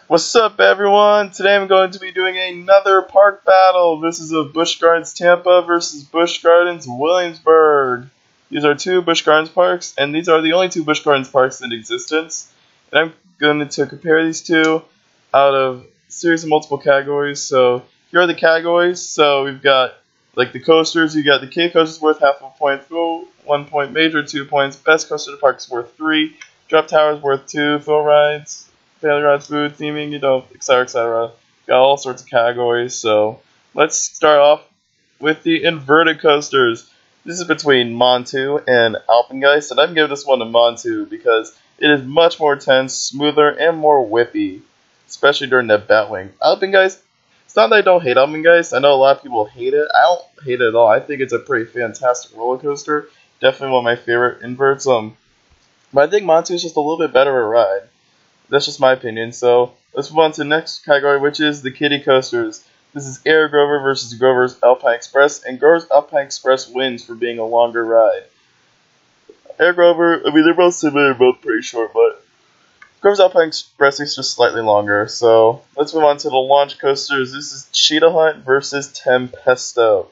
What's up, everyone? Today I'm going to be doing another park battle. This is a Busch Gardens Tampa versus Busch Gardens Williamsburg. These are two Busch Gardens parks, and these are the only two Busch Gardens parks in existence. And I'm going to compare these two out of a series of multiple categories. So here are the categories. So we've got like the coasters. You got the K coasters worth half a point, thrill 1 point, major 2 points, best coaster in the park is worth 3, drop towers worth 2, thrill rides, family rides, food, theming, etc., etc. Got all sorts of categories. So let's start off with the inverted coasters. This is between Montu and Alpengeist, and I'm giving this one to Montu because it is much more tense, smoother, and more whippy, especially during that Batwing. Alpengeist, it's not that I don't hate Alpengeist. I know a lot of people hate it. I don't hate it at all. I think it's a pretty fantastic roller coaster. Definitely one of my favorite inverts. But I think Montu is just a little bit better of a ride. That's just my opinion. So let's move on to the next category, which is the kiddie coasters. This is Air Grover versus Grover's Alpine Express, and Grover's Alpine Express wins for being a longer ride. Air Grover, I mean, they're both similar, they're both pretty short, but Grover's Alpine Express is just slightly longer. So let's move on to the launch coasters. This is Cheetah Hunt versus Tempesto.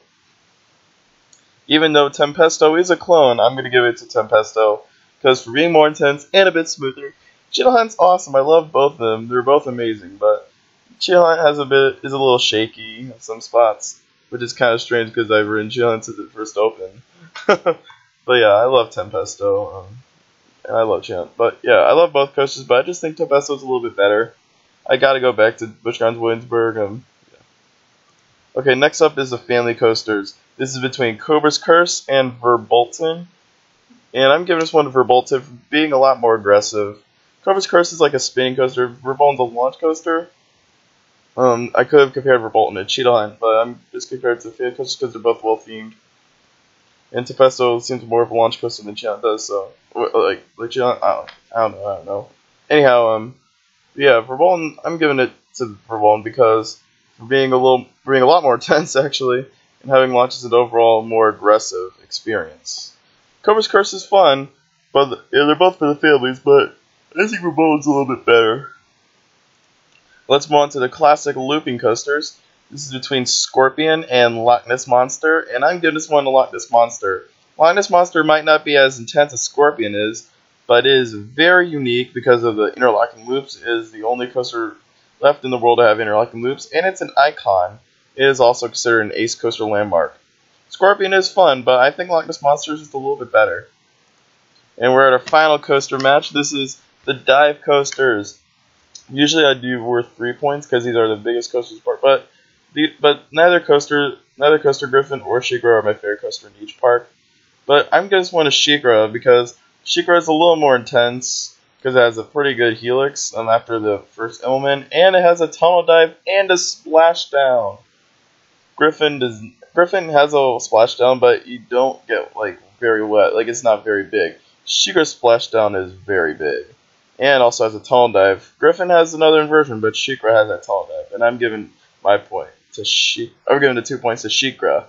Even though Tempesto is a clone, I'm going to give it to Tempesto because for being more intense and a bit smoother, Cheetah Hunt's awesome. I love both of them. They're both amazing, but Cheetah Hunt is a little shaky in some spots, which is kind of strange because I've ridden Cheetah Hunt since it first opened. But yeah, I love Tempesto, and I love Cheetah Hunt. But yeah, I love both coasters, but I just think Tempesto's a little bit better. I gotta go back to Busch Gardens Williamsburg. Yeah. Okay, next up is the family coasters. This is between Cobra's Curse and Verbolten, and I'm giving this one to Verbolten for being a lot more aggressive. Cobra's Curse is like a spinning coaster. Verbolten's a launch coaster. I could have compared Verbolten to Cheetah Hunt, but I'm just compared to the family coasters because they're both well themed. And Tempesto seems more of a launch coaster than Cheetah Hunt does. So, like Cheetah Hunt, I don't know. Anyhow, yeah, Verbolten. I'm giving it to Verbolten because for being a lot more tense actually, and having launches an overall more aggressive experience. Cobra's Curse is fun, but yeah, they're both for the families, but I think Verbolten's a little bit better. Let's move on to the classic looping coasters. This is between Scorpion and Loch Ness Monster, and I'm giving this one to Loch Ness Monster. Loch Ness Monster might not be as intense as Scorpion is, but it is very unique because of the interlocking loops. It is the only coaster left in the world to have interlocking loops, and it's an icon. It is also considered an ace coaster landmark. Scorpion is fun, but I think Loch Ness Monster is just a little bit better. And we're at our final coaster match. This is the dive coasters. Usually I do worth 3 points because these are the biggest coasters park, but neither coaster Griffin or SheiKra are my favorite coaster in each park. But I'm going to want a SheiKra because SheiKra is a little more intense because it has a pretty good helix after the first Immelman, and it has a tunnel dive and a splashdown. Griffin has a splashdown, but you don't get like very wet. Like it's not very big. SheiKra's splashdown is very big. And also has a tunnel dive. Griffin has another inversion, but SheiKra has that tunnel dive. And I'm giving my point to I'm giving the 2 points to SheiKra.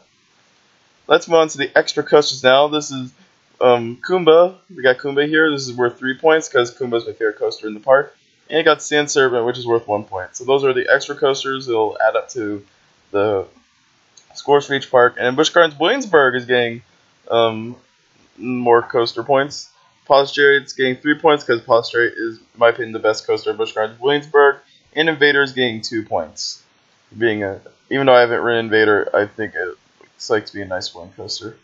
Let's move on to the extra coasters now. This is Kumba. We got Kumba here. This is worth 3 points because Kumba is my favorite coaster in the park. And you got Sand Serpent, which is worth 1 point. So those are the extra coasters. It'll add up to the scores for each park. And Busch Gardens Williamsburg is getting more coaster points. Polystrate's getting 3 points because Polystrate is, in my opinion, the best coaster at Busch Gardens Williamsburg. And Invader is getting 2 points. Even though I haven't ridden Invader, I think it's like to be a nice flying coaster.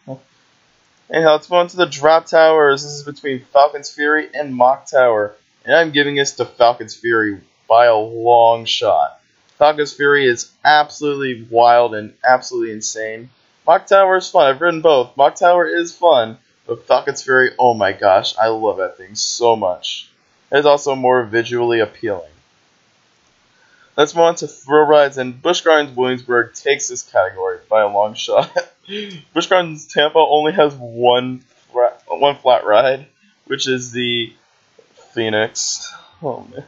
Anyhow, let's move on to the drop towers. This is between Falcon's Fury and Mock Tower. And I'm giving this to Falcon's Fury by a long shot. Falcon's Fury is absolutely wild and absolutely insane. Mock Tower is fun. I've ridden both. Mock Tower is fun. But Falcon's Fury, oh my gosh, I love that thing so much. It is also more visually appealing. Let's move on to thrill rides, and Busch Gardens Williamsburg takes this category by a long shot. Busch Gardens Tampa only has one flat ride, which is the Phoenix. Oh man.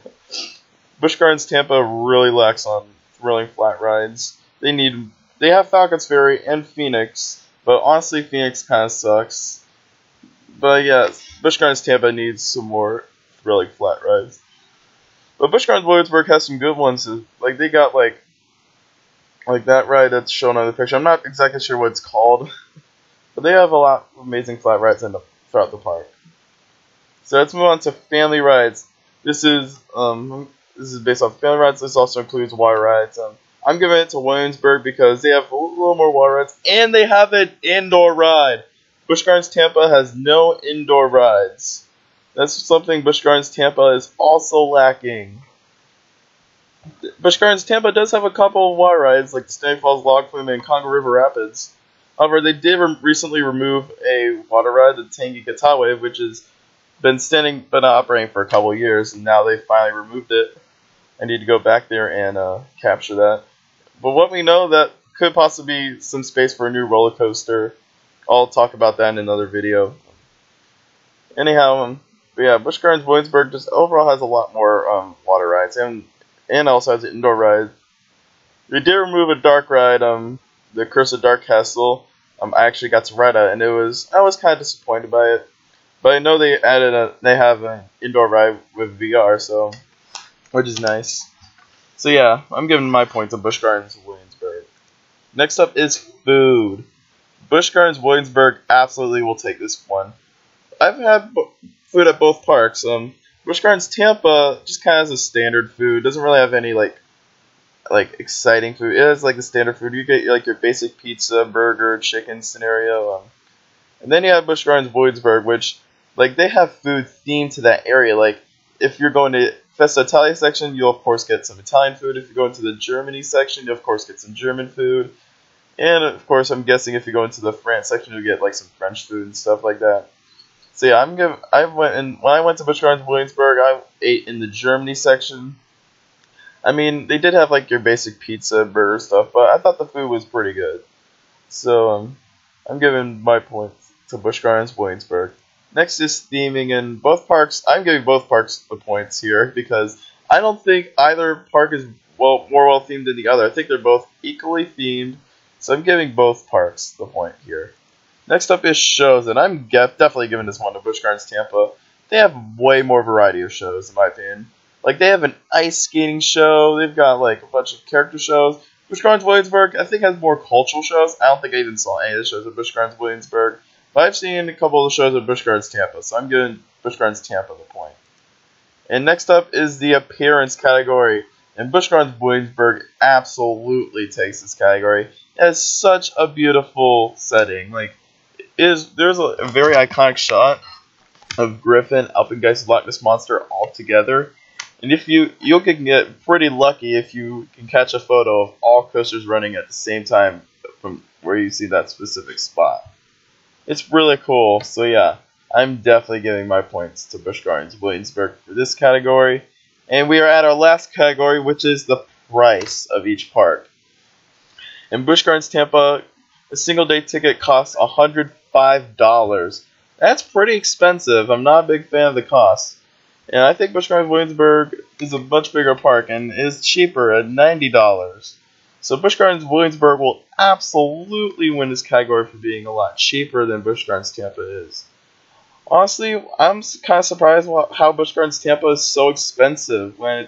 Busch Gardens Tampa really lacks on thrilling flat rides. They have Falcon's Fury and Phoenix, but honestly Phoenix kind of sucks. But yeah, Busch Gardens Tampa needs some more thrilling flat rides. But Busch Gardens Williamsburg has some good ones. Like they got like that ride that's shown on the picture. I'm not exactly sure what it's called, but they have a lot of amazing flat rides throughout the park. So let's move on to family rides. This is based off family rides. This also includes water rides. I'm giving it to Williamsburg because they have a little more water rides and they have an indoor ride. Busch Gardens Tampa has no indoor rides. That's something Busch Gardens Tampa is also lacking. Busch Gardens Tampa does have a couple of water rides like the Standing Falls Log Flume and Congo River Rapids. However, they did recently remove a water ride, the Tangi Guitar Wave, which has been operating for a couple of years, and now they finally removed it. I need to go back there and capture that. But what we know, that could possibly be some space for a new roller coaster. I'll talk about that in another video. Anyhow, but yeah, Busch Gardens Williamsburg just overall has a lot more water rides and also has an indoor ride. They did remove a dark ride, the Curse of Dark Castle. I actually got to ride it, and I was kind of disappointed by it. But I know they have an indoor ride with VR, so which is nice. So yeah, I'm giving my point to Busch Gardens Williamsburg. Next up is food. Busch Gardens Williamsburg absolutely will take this one. I've had food at both parks. Busch Gardens Tampa just kind of has a standard food. Doesn't really have any like exciting food. It has like the standard food. You get like your basic pizza, burger, chicken scenario. And then you have Busch Gardens Williamsburg, which like they have food themed to that area. Like if you're going to Festa Italia section, you'll of course get some Italian food. If you go into the Germany section, you'll of course get some German food. And of course, I'm guessing if you go into the France section, you'll get like some French food and stuff like that. So yeah, when I went to Busch Gardens Williamsburg, I ate in the Germany section. I mean, they did have like your basic pizza, burger stuff, but I thought the food was pretty good. So I'm giving my points to Busch Gardens Williamsburg. Next is theming in both parks. I'm giving both parks the points here because I don't think either park is more well themed than the other. I think they're both equally themed, so I'm giving both parks the point here. Next up is shows, and I'm definitely giving this one to Busch Gardens Tampa. They have way more variety of shows, in my opinion. Like, they have an ice skating show. They've got, like, a bunch of character shows. Busch Gardens Williamsburg, I think, has more cultural shows. I don't think I even saw any of the shows at Busch Gardens Williamsburg. But I've seen a couple of the shows at Busch Gardens Tampa, so I'm giving Busch Gardens Tampa the point. And next up is the appearance category. And Busch Gardens Williamsburg absolutely takes this category. It has such a beautiful setting. Like, there's a very iconic shot of Griffin, Alpengeist, Loch Ness Monster all together. And if you can get pretty lucky if you can catch a photo of all coasters running at the same time from where you see that specific spot. It's really cool. So yeah, I'm definitely giving my points to Busch Gardens Williamsburg for this category. And we are at our last category, which is the price of each park. In Busch Gardens Tampa, a single day ticket costs $105. That's pretty expensive. I'm not a big fan of the cost. And I think Busch Gardens Williamsburg is a much bigger park and is cheaper at $90. So Busch Gardens Williamsburg will absolutely win this category for being a lot cheaper than Busch Gardens Tampa is. Honestly, I'm kind of surprised how Busch Gardens Tampa is so expensive when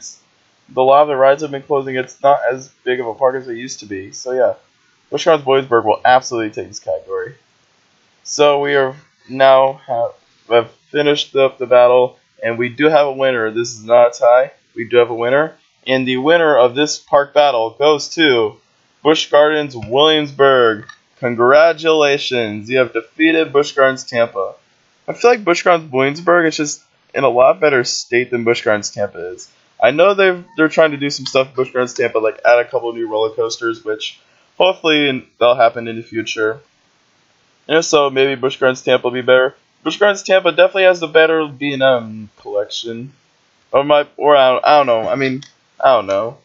a lot of the rides have been closing. It's not as big of a park as it used to be. So yeah, Busch Gardens Williamsburg will absolutely take this category. So we are now have finished up the battle, and we do have a winner. This is not a tie. We do have a winner. And the winner of this park battle goes to Busch Gardens Williamsburg. Congratulations. You have defeated Busch Gardens Tampa. I feel like Busch Gardens Williamsburg is just in a lot better state than Busch Gardens Tampa is. I know they're trying to do some stuff at Busch Gardens Tampa, like add a couple new roller coasters, which hopefully that'll happen in the future. And if so, maybe Busch Gardens Tampa will be better. Busch Gardens Tampa definitely has the better B&M collection. I don't know. I don't know.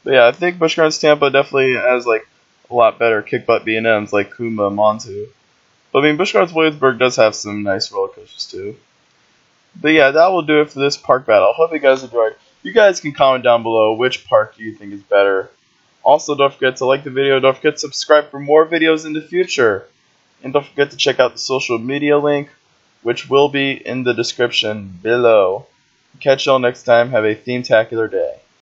But yeah, I think Busch Gardens Tampa definitely has like a lot better kick butt B&Ms like Kuma and Montu. But I mean, Busch Gardens Williamsburg does have some nice roller coasters too. But yeah, that will do it for this park battle. Hope you guys enjoyed. You guys can comment down below which park you think is better. Also, don't forget to like the video. Don't forget to subscribe for more videos in the future. And don't forget to check out the social media link, which will be in the description below. Catch y'all next time. Have a theme-tacular day.